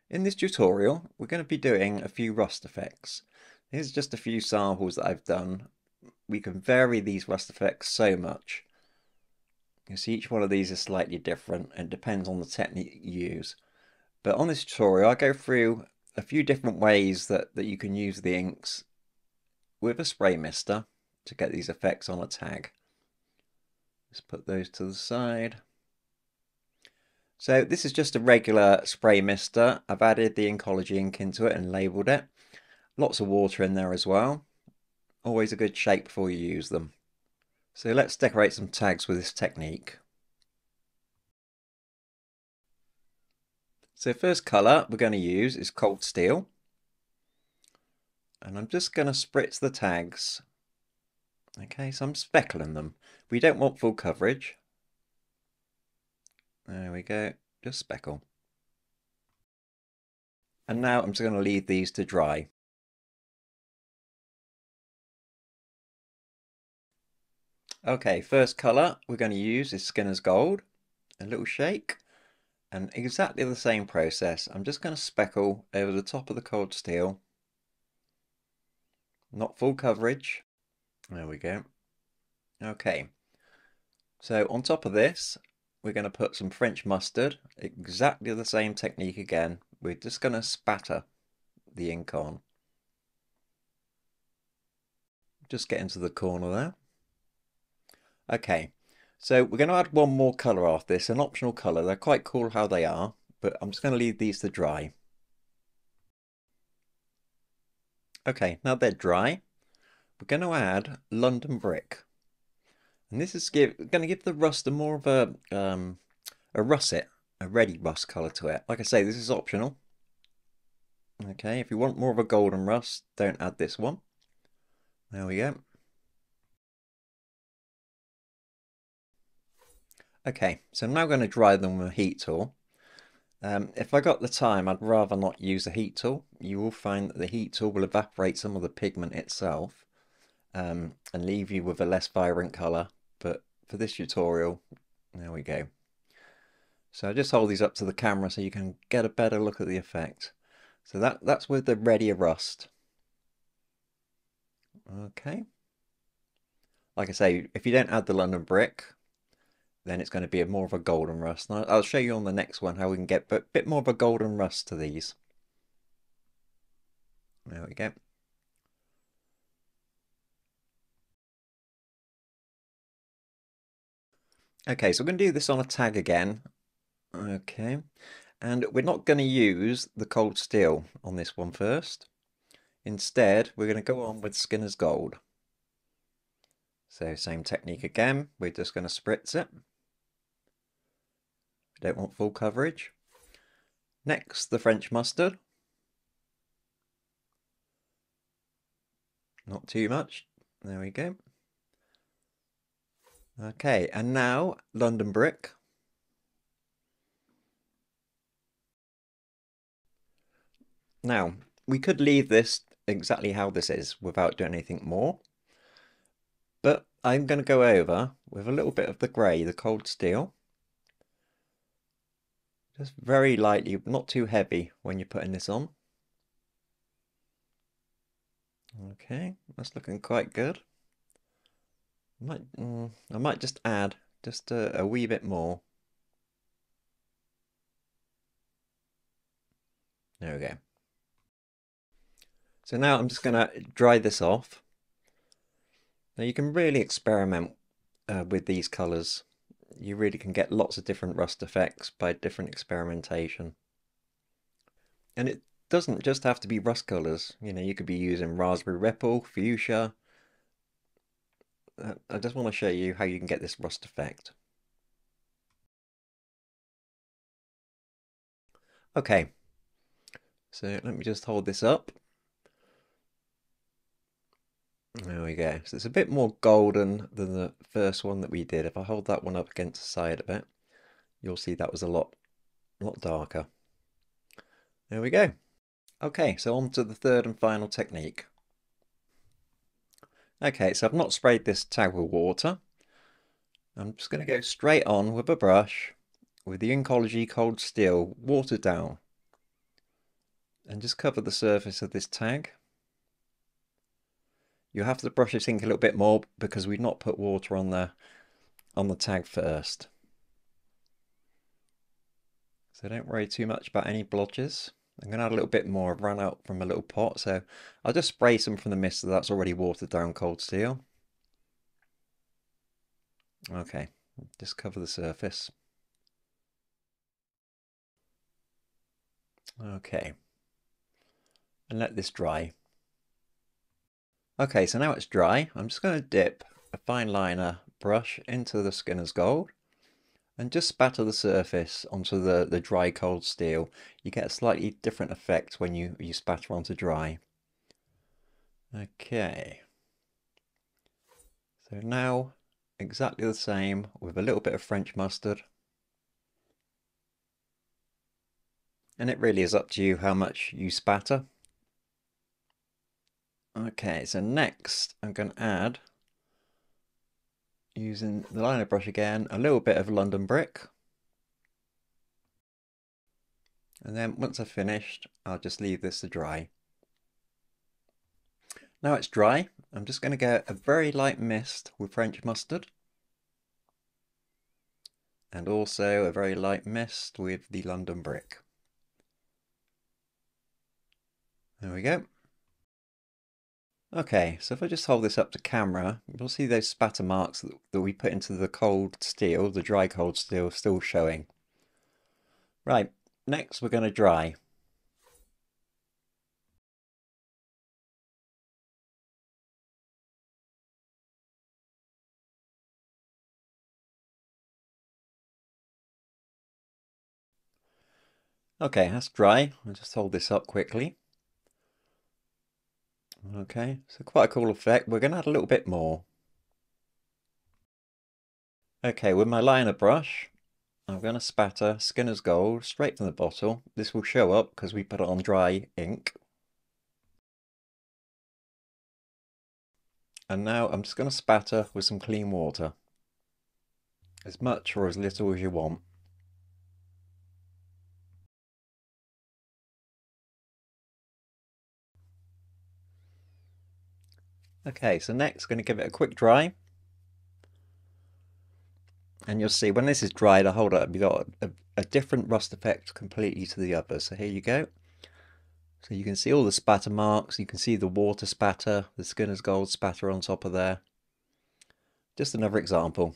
In this tutorial, we're going to be doing a few rust effects. Here's just a few samples that I've done. We can vary these rust effects so much. You see each one of these is slightly different and depends on the technique you use. But on this tutorial, I go through a few different ways that you can use the inks with a spray mister to get these effects on a tag. Let's put those to the side. So this is just a regular spray mister. I've added the Ink-ology ink into it and labelled it. Lots of water in there as well. Always a good shake before you use them. So let's decorate some tags with this technique. So first colour we're going to use is cold steel. And I'm just going to spritz the tags. Okay, so I'm speckling them. We don't want full coverage. There we go, just speckle. And now I'm just going to leave these to dry. Okay, first colour we're going to use is Skinner's Gold. A little shake. And exactly the same process. I'm just going to speckle over the top of the cold steel. Not full coverage. There we go. Okay. So on top of this, we're going to put some French mustard. Exactly the same technique again. We're just going to spatter the ink on. Just get into the corner there. Okay, so we're going to add one more colour after this, an optional colour. They're quite cool how they are, but I'm just going to leave these to dry. Okay, now they're dry, we're going to add London Brick. And this is going to give the rust a more of a russet, a ready rust colour to it. Like I say, this is optional. Okay, if you want more of a golden rust, don't add this one. There we go. Okay, so I'm now going to dry them with a heat tool. If I got the time, I'd rather not use a heat tool. You will find that the heat tool will evaporate some of the pigment itself and leave you with a less vibrant colour. But for this tutorial, there we go. So I just hold these up to the camera so you can get a better look at the effect. So that's with the ready rust. Okay. Like I say, if you don't add the London Brick, then it's going to be more of a golden rust. And I'll show you on the next one how we can get a bit more of a golden rust to these. There we go. Okay, so we're going to do this on a tag again. Okay, and we're not going to use the cold steel on this one first. Instead, we're going to go on with Skinner's Gold. So same technique again, we're just going to spritz it. We don't want full coverage. Next, the French mustard. Not too much. There we go. Okay, and now London Brick. Now, we could leave this exactly how this is without doing anything more. But I'm going to go over with a little bit of the grey, the cold steel. Just very lightly, not too heavy when you're putting this on. Okay, that's looking quite good. I might just add just a wee bit more. There we go. So now I'm just going to dry this off. Now you can really experiment with these colours. You really can get lots of different rust effects by different experimentation. And it doesn't just have to be rust colours. You know, you could be using raspberry ripple, fuchsia. I just want to show you how you can get this rust effect. Okay, so let me just hold this up. There we go. So it's a bit more golden than the first one that we did. If I hold that one up against the side of it, you'll see that was a lot darker. There we go. Okay, so on to the third and final technique. Okay, so I've not sprayed this tag with water. I'm just going to go straight on with a brush with the Ink-ology Cold Steel watered down. and just cover the surface of this tag. You have to brush this ink a little bit more because we've not put water on the tag first. So don't worry too much about any blotches. I'm going to add a little bit more. I've run out from a little pot, so I'll just spray some from the mister that's already watered down cold steel. Okay, just cover the surface. Okay, and let this dry. Okay, so now it's dry. I'm just going to dip a fine liner brush into the Skinner's Gold and just spatter the surface onto the dry cold steel. You get a slightly different effect when you spatter onto dry. Okay, so now exactly the same with a little bit of French mustard. And it really is up to you how much you spatter. Okay, so next I'm going to add, using the liner brush again, a little bit of London brick. And then once I've finished, I'll just leave this to dry. Now it's dry, I'm just going to get a very light mist with French mustard. And also a very light mist with the London brick. There we go. Okay, so if I just hold this up to camera, you'll see those spatter marks that we put into the cold steel, the dry cold steel, still showing. Right, next we're going to dry. Okay, that's dry. I'll just hold this up quickly. Okay, so quite a cool effect. We're going to add a little bit more. Okay, with my liner brush, I'm going to spatter Skinner's Gold straight from the bottle. This will show up because we put it on dry ink. And now I'm just going to spatter with some clean water. As much or as little as you want. Okay, so next going to give it a quick dry. And you'll see when this is dried, I hold it up, you've got a different rust effect completely to the others. So here you go. So you can see all the spatter marks, you can see the water spatter, the Skinner's Gold spatter on top of there. Just another example.